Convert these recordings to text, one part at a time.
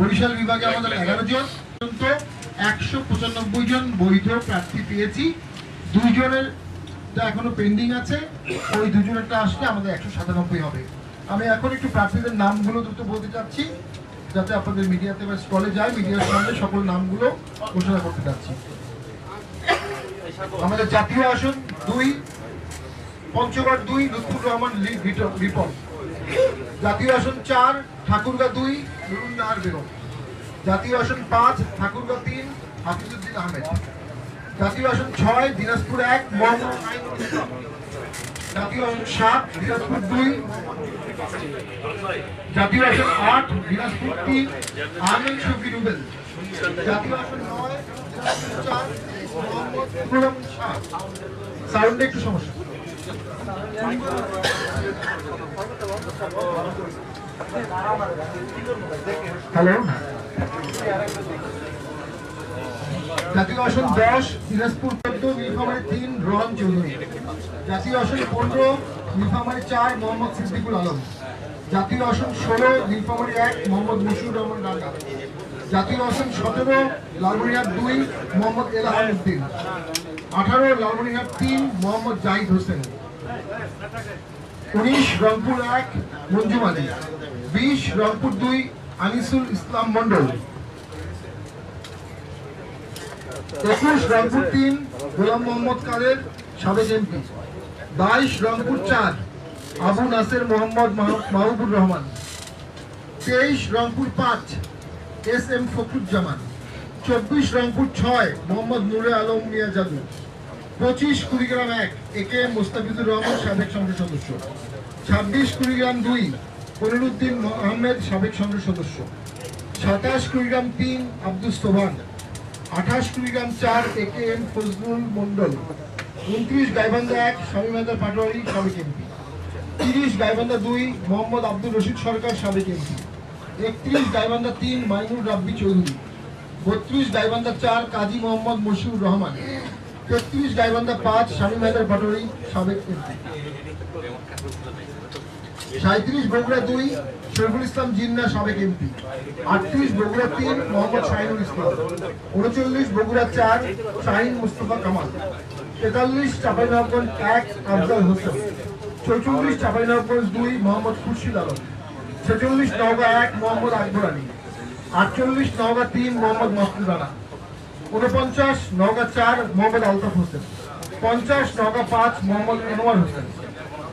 বরিশাল বিভাগে আমাদের 11 জন, 195 জন বৈধ প্রার্থী পেয়েছি। 2 জনের এখনো পেন্ডিং আছে, ওই 2 জনেরটা আসলে আমাদের 197 হবে। আমি এখন একটু প্রার্থীদের নামগুলো দ্রুত বলতে চাচ্ছি, যাতে আপনাদের মিডিয়াতে বা স্টলে যায়, মিডিয়ার সামনে সকল নামগুলো ঘোষণা করতে চাচ্ছি। আমাদের জাতীয় আসন 2 পঞ্চগড় 2 লুৎফুর রহমান রিপন। জাতীয় আসন 4 ঠাকুরগাঁ 2 নুরুন নাহার বেগম। জাতীয় আসন 5 ঠাকুরগাঁ 3 হাফিজউদ্দিন আহমেদ। জাতীয় আসন 6 দিনাজপুর 1 মোহাম্মদ আইনুল ইসলাম। জাতীয় আসন 7 দিনাজপুর 2। জাতীয় আসন 8 দিনাজপুর 3 আহমেদ শফি রুবেল। জাতীয় আসন 9 দিনাজপুর 4 মোহাম্মদ ইমরান শাহ। সাউন্ডে একটু সমস্যা। হ্যালো। জাতীয় আসন 10 দিনাজপুর 14 নীলফামারী 3 রোহন চৌধুরী। জাতীয় আসন 15 নীলফামারী 4 মোহাম্মদ সিদ্দিকুল আলম। জাতীয় আসন 16 নীলফামারী 1 মোহাম্মদ মুশিউর রহমান রাঙ্গা। জাতীয় আসন 17 লালমনিরহাট 2 মোহাম্মদ এলাহাম উদ্দিন। 18 লালমনিরহাট 3 মোহাম্মদ জাহিদ হোসেন। 19 রংপুর 1 মঞ্জুম আলী। 20 রংপুর 2 আনিসুল ইসলাম মন্ডল। 21 রংপুর 3 গোলাম মোহাম্মদ কাদের সাবেক MP. 22 Rangpur 4 Abu Naser Mohammad Mahbubur Rahman. 23 Rangpur 5 S M Fakhruzzaman. 24 Rangpur 6 Mohammad Nure Alam Mia Jadu. 25 Kurigram 1 A K M Mostafizur Rahman সাবেক সংসদ সদস্য। 26 কুড়িগ্রাম 2 কলিলুদ্দিন আহমেদ সাবেক সংসদ সদস্য। 27 কুড়িগ্রাম 3 আব্দুস সোবহান। 28 কুড়িগ্রাম 4 এ কে এম ফজলুল মন্ডল। 29 গাইবান্ধা 1 শামীম হায়দার পাটোয়ারি সাবেক এমপি। 30 গাইবান্ধা 2 মোহাম্মদ আব্দুর রশিদ সরকার সাবেক এমপি। 31 গাইবান্ধা 3 মাইনুর রাব্বি চৌধুরী। 32 গাইবান্ধা 4 কাজী মোহাম্মদ মশিউর রহমান। 33 গাইবান্ধা 5 শামীম হায়দার পাটোয়ারি সাবেক এমপি। 37 বগুড়া 2 শরীফুল ইসলাম জিন্না সাবেক এমপি। 38 বগুড়া 3 মোহাম্মদ শাহিনুল ইসলাম। 39 বগুড়া 4 শাহিন মুস্তফা কামাল। 43 চাঁপাইনবাবগঞ্জ 1 আফজাল হোসেন। 44 চাঁপাইনবাবগঞ্জ 2 মোহাম্মদ খুরশিদ আলম। 46 নওগাঁ 1 মোহাম্মদ আকবর আলী। 48 নওগাঁ 3 মোহাম্মদ মাসুদ রানা। 49 নওগাঁ 4 মোহাম্মদ আলতাফ হোসেন। 50 নওগাঁ 5 মোহাম্মদ আনোয়ার হোসেন।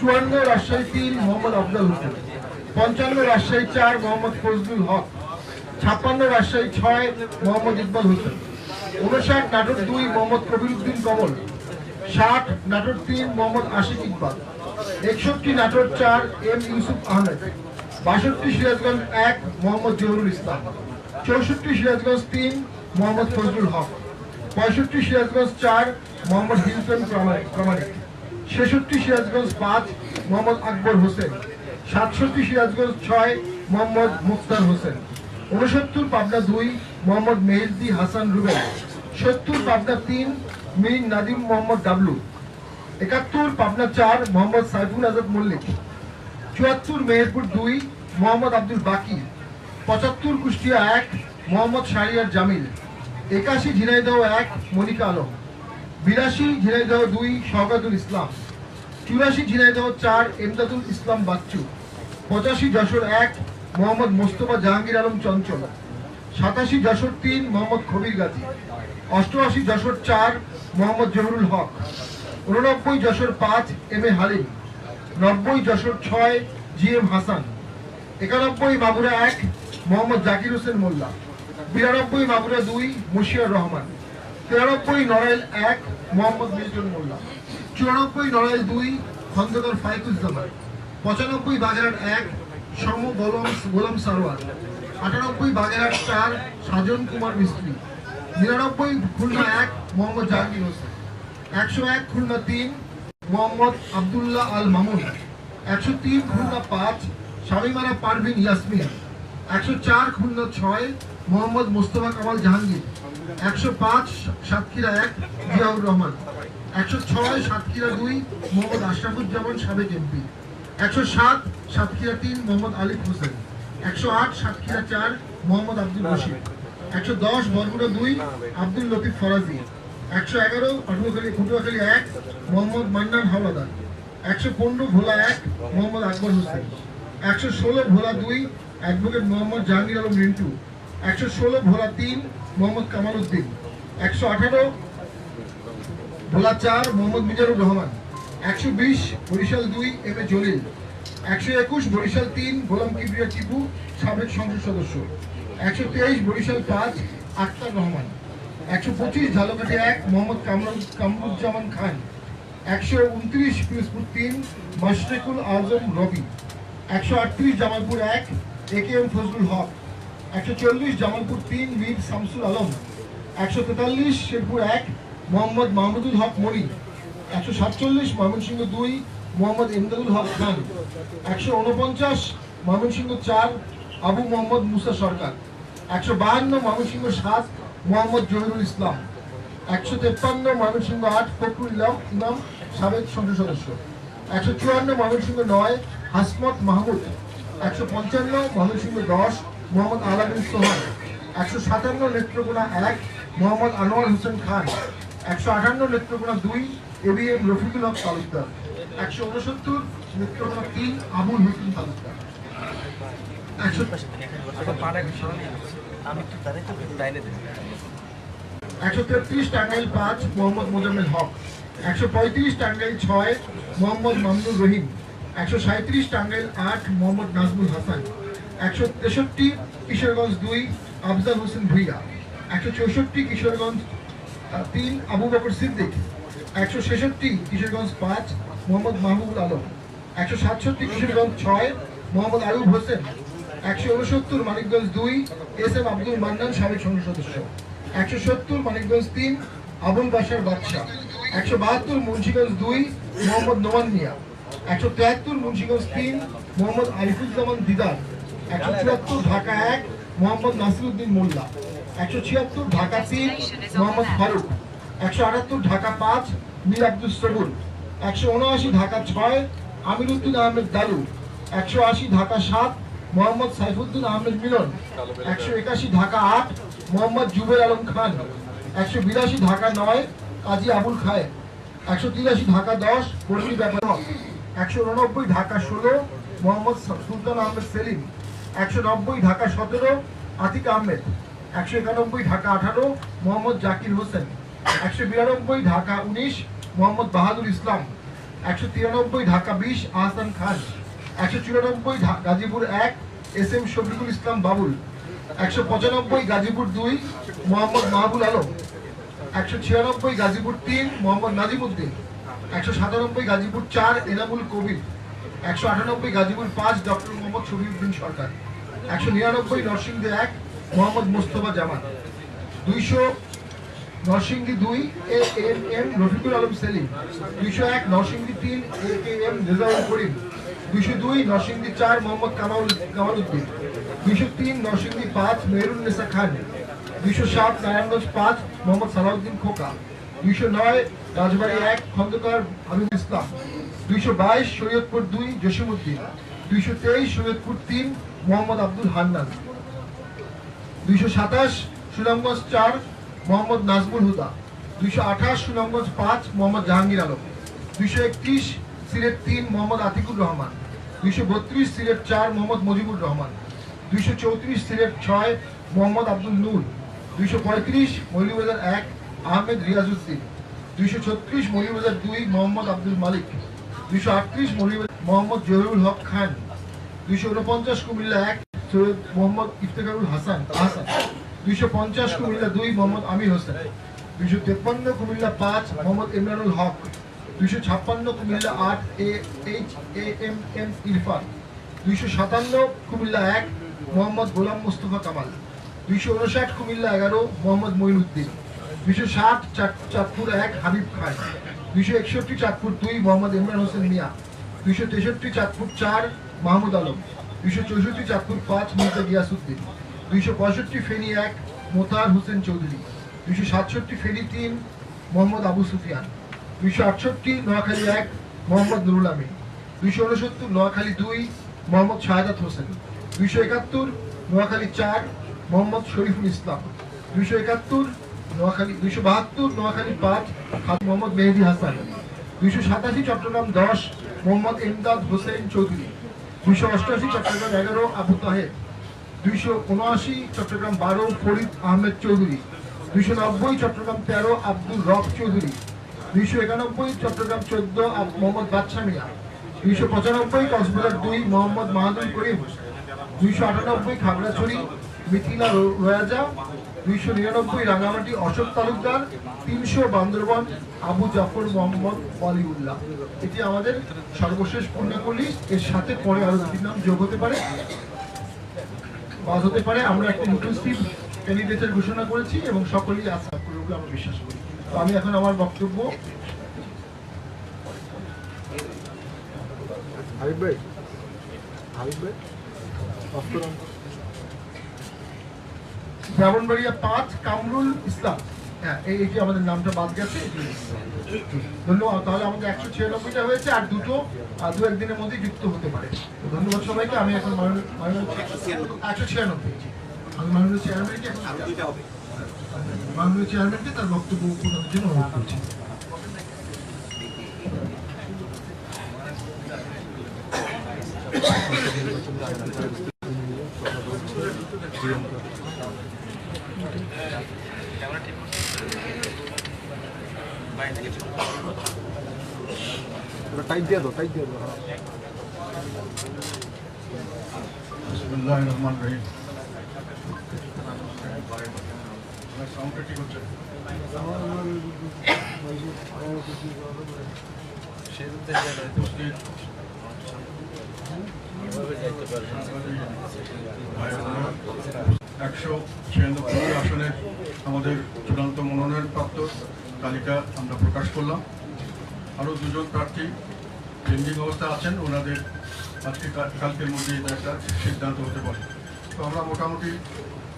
54 রাজশাহী 3 মোহাম্মদ আফজাল হোসেন। 55 রাজশাহী 4 মোহাম্মদ ফজলুল হক। 56 রাজশাহী 6 মোহাম্মদ ইকবাল হোসেন। 59 নাটোর 2 মোহাম্মদ কবিরউদ্দিন কমল। 60 নাটোর 3 মোহাম্মদ আশিক ইকবাল। 61 নাটোর 4 এম ইউসুফ আহমেদ। 62 সিরাজগঞ্জ 1 মোহাম্মদ জহুরুল ইসলাম। 64 সিরাজগঞ্জ 3 মোহাম্মদ ফজলুল হক। 65 সিরাজগঞ্জ 4 মোহাম্মদ হিলটন প্রামাণিক। 66 সিরাজগঞ্জ 5 মোহাম্মদ আকবর হোসেন। 67 সিরাজগঞ্জ 6 মোহাম্মদ মুখতার হোসেন। 69 পাবনা 2 মোহাম্মদ মেহেদি হাসান রুবেল। 70 পাবনা 3 মীর নাদিম মোহাম্মদ ডাবলু। 71 পাবনা 4 মোহাম্মদ সাইফুল আজাদ মল্লিক। 74 মেহেরপুর 2 মোহাম্মদ আব্দুল বাকি। 75 Kushtia 1 Mohammad Shahriar Jamil. 81 Jhenaidah 1 Monica Alam. 82 Jhenaidah 2 Shawkatul Islam. 84 Jhenaidah 4 Emdadul Islam Bachchu. 85 Jessore 1 Mohammad Mostafa Jahangir Alam Chanchal. 87 Jessore 3 Mohammad Khabir Gazi. 88 Jessore 4 Mohammad Zahurul Haque. 89 Jessore 5 M A Halim. 90 Jessore 6 G M Hasan. 91 Magura 1 Mohammad Zakir Hossain Molla. 92 Magura 2 Mushiar Rahman. 93 Narail 1 Mohammad Milton Molla. 94 Narail 2 Khandaker Faikuzzaman. 95 Bagerhat 1 সম গোলাম সারোয়ার। 98 বাগেরহাট 4 সাজন কুমার মিস্ত্রি। 99 খুলনা 1 মোহাম্মদ জাহাঙ্গীর হোসেন। 101 খুলনা 3 মোহাম্মদ আবদুল্লাহ আল মামুন। 103 খুলনা 5 শামিমারা পারভিন ইয়াসমিন। 104 খুলনা 6 মোহাম্মদ মোস্তফা কামাল জাহাঙ্গীর। 105 সাতক্ষীরা 1 জিয়াউর রহমান। 106 সাতক্ষীরা 2 মোহাম্মদ আশরাফুজ্জামান সাবেক MP. 107 Satkhira 3 Mohammad Alif Hossain. 108 Satkhira 4 Mohammad Abdul Rashid. 110 Barguna 2 Abdul Latif Faraji. 111 Patuakhali 1 Mohammad Mannan Howlader. 115 Bhola 1 Mohammad Akbar Hossain. 116 Bhola 2 advocate Mohammad Jahangir Alam Rintu. 116 Bhola 3 Mohammad Kamal Uddin. 118 Bhola 4 Mohammad Mizanur Rahman. 120 Barishal 2 M A Jalil. 121 Barishal 3 গোলাম কিবরিয়া টিপু সাবেক সংসদ সদস্য। 123 বরিশাল 5 আক্তার রহমান। 125 ঝালকাঠি 1 মোহাম্মদ কামরুজ্জামান খান। 129 পিরোজপুর 3 মাশরেকুল আজম রবি। 138 Jamalpur 1 A K M Fazlul হক। 140 জামালপুর 3 মীর শামসুল আলম। 143 শেরপুর 1 মোহাম্মদ মাহমুদুল হক মনি। 147 ময়মনসিংহ 2 মোহাম্মদ ইমদাদুল হক খান। 149 ময়মনসিংহ 4 আবু মোহাম্মদ মুসা সরকার। 152 ময়মনসিংহ 7 মোহাম্মদ জহিরুল ইসলাম। 153 ময়মনসিংহ 8 ফখরুল ইমাম সাবেক সংসদ সদস্য। 154 ময়মনসিংহ 9 হাসমত মাহমুদ। 155 ময়মনসিংহ 10 মোহাম্মদ আলামিন সোহান। 157 নেত্রকোনা 1 মোহাম্মদ আনোয়ার হোসেন খান। 158 নেত্রকোনা 2 এবিএম রফিকুল হক তালুকদার। 169 নেত্রকোনা 3 আবুল হোসেন তালুকদার। 133 টাঙ্গাইল 5 মোহাম্মদ মোজাম্মেল হক। 135 টাঙ্গাইল 6 মোহাম্মদ মামুনুর রহিম। 137 টাঙ্গাইল 8 মোহাম্মদ নাজমুল হাসান। 163 কিশোরগঞ্জ 2 আফজাল হোসেন ভুইয়া। 164 কিশোরগঞ্জ 3 আবু বকর সিদ্দিক। 166 কিশোরগঞ্জ 5 মোহাম্মদ মাহবুবুল আলম। 167 কিশোরগঞ্জ 6 মোহাম্মদ আয়ুব হোসেন। 169 মানিকগঞ্জ 2 এস এম আব্দুল মান্নান সাবেক সংসদ সদস্য। 170 মানিকগঞ্জ 3 আবুল বাশার বাদশাহ। 172 মুন্সিগঞ্জ 2 মোহাম্মদ নোমান মিয়া। 173 মুন্সিগঞ্জ 3 মোহাম্মদ আরিফুজ্জামান দিদার। 174 ঢাকা 1 মোহাম্মদ নাসিরউদ্দিন মোল্লা। 176 ঢাকা 3 মোহাম্মদ ফারুক। 178 ঢাকা 5 মীর আব্দুল সবুর। 179 ঢাকা 6 আমিরউদ্দিন আহমেদ দালু। 180 ঢাকা 7 মোহাম্মদ সাইফুদ্দিন আহমেদ মিলন। 181 ঢাকা 8 মোহাম্মদ জুবের আলম খান। 182 ঢাকা 9 কাজী আবুল খায়ের। 183 ঢাকা 10 বর্ষী ব্যাপার। 189 ঢাকা 16 মোহাম্মদ সুলতান আহমেদ সেলিম। 190 ঢাকা 17 আতিক আহমেদ। 191 ঢাকা 18 মোহাম্মদ জাকির হোসেন। 192 ঢাকা 19 মোহাম্মদ বাহাদুর ইসলাম। 193 ঢাকা 20 আহসান খান। 194 Gazipur 1 S M Shafiqul Islam Babul. 195 Gazipur 2 Mohammad Mahbul Alam. 196 Gazipur 3 Mohammad Nazimuddin. 197 Gazipur 4 Enamul Kabir. 198 Gazipur 5 doctor Mohammad Shafiuddin Sarkar. 199 Narsingdi 1 Mohammad Mostafa Zaman. 200 Narsingdi 2 A M M Rafiqul Alam Selim. 201 Narsingdi 3 A K M Rezaul Karim. 202 Narsingdi 4 Mohammad Kamal Uddin. 203 Narsingdi 5 Mehrunnesa Khan. 207 Narayanganj 5 Mohammad Salauddin Khoka. 209 Rajbari 1 Khandaker Habib Islam. 222 Shariatpur 2 Jasimuddin. 223 Shariatpur 3 Mohammad Abdul Hannan. 227 Sunamganj 4 Mohammad Nazmul Huda. 228 Sunamganj 5 Mohammad Jahangir Alam. 231 Sylhet 3 Mohammad Atiqur Rahman. 232 Sylhet 4 Mohammad Mujibur Rahman. 234 Sylhet 6 Mohammad Abdul Noor. 235 Moulvibazar 1 Ahmed Riazuddin. 236 Moulvibazar 2 Mohammad Abdul Malik. 238 Moulvibazar Mohammad Zahirul Haque Khan. 249 Comilla 1 Syed Mohammad Iftekharul Hasan. 250 Comilla 2 Mohammad Amir Hossain. 253 Comilla 5 Mohammad Imranul Haque. 256 Comilla 8 H A M M Irfan. 257 Comilla 1 Mohammad Golam Mustafa Kamal. 259 Comilla 11 Mohammad Moinuddin. 260 Chandpur 1 Habib খান। 261 চাঁদপুর 2 মোহাম্মদ ইমরান হোসেন মিয়া। 263 চাঁদপুর 4 মাহমুদ আলম। 264 চাঁদপুর 5 মির্জা গিয়াসউদ্দিন। 265 ফেনী 1 মোতাহার হোসেন চৌধুরী। 267 ফেনী 3 মোহাম্মদ আবু সুফিয়ান। 268 নোয়াখালী 1 মোহাম্মদ নুরুল আমিন। 269 নোয়াখালী 2 মোহাম্মদ শাহাদাত হোসেন। 271 নোয়াখালী 4 মোহাম্মদ শরীফুল ইসলাম। 271 নোয়াখালী, 272 নোয়াখালী 5 মোহাম্মদ মেহেদি হাসান। 287 চট্টগ্রাম 10 মোহাম্মদ এমদাদ হোসেন চৌধুরী। 288 চট্টগ্রাম 11 আবু তাহের। 279 চট্টগ্রাম 12 ফরিদ আহমেদ চৌধুরী। 290 চট্টগ্রাম 13 আব্দুল রব চৌধুরী। 291 চট্টগ্রাম 14 মোহাম্মদ বাদশা মিয়া। 295 কক্সবাজার 2 মোহাম্মদ মাহাদুল করিম। 298 খাগড়াছড়ি মিথিলা রোয়াজা। 299 রাঙামাটি অশোক তালুকদার। 300 বান্দরবান আবু জাফর মোহাম্মদ ওয়ালিউল্লাহ। এটি আমাদের সর্বশেষ পূর্ণাঙ্গ লিস্ট। এর সাথে পরে আরো দুটি নাম যোগ হতে পারে, বাদ হতে পারে। আমরা একটা ইনক্লুসিভ ক্যান্ডিডেটের ঘোষণা করেছি এবং সকলেই আস্থা করবে বলে আমরা বিশ্বাস করি। তো আমি এখন আমার বক্তব্য ব্রাহ্মণবাড়িয়া 5 কামরুল ইসলাম। হ্যাঁ, এইটি আমাদের নামটা বাদ গেছে। ধন্যবাদ। তাহলে আমাদের 196টা হয়েছে, আর দুটো দু একদিনের মধ্যে যুক্ত হতে পারে। ধন্যবাদ সবাইকে। আমি এখন 196 আমি মাননীয় চেয়ারম্যানকে তার বক্তব্য প্রদানের জন্য অনুরোধ করছি। টাইট দিয়ে দাও, টাইট দিয়ে দাও। বিসমিল্লাহির রহমানির রহিম। সাউন্ডটা ঠিক হচ্ছে? একশো 96 আসনের আমাদের চূড়ান্ত মনোনয়ন প্রাপ্ত তালিকা আমরা প্রকাশ করলাম। আরও দুজন প্রার্থী পেন্ডিং অবস্থা আছেন, ওনাদের আজকে কালকের মধ্যে এটা একটা সিদ্ধান্ত হতে পারে। তো আমরা মোটামুটি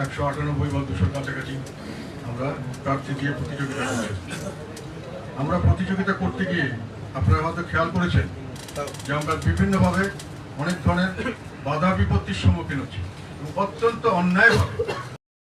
198 বা 200 কাছাকাছি আমরা প্রার্থী দিয়ে প্রতিযোগিতা করছি। আমরা প্রতিযোগিতা করতে গিয়ে আপনারা হয়তো খেয়াল করেছেন যে আমরা বিভিন্নভাবে অনেক ধরনের বাধা বিপত্তির সম্মুখীন হচ্ছি এবং অত্যন্ত অন্যায়ভাবে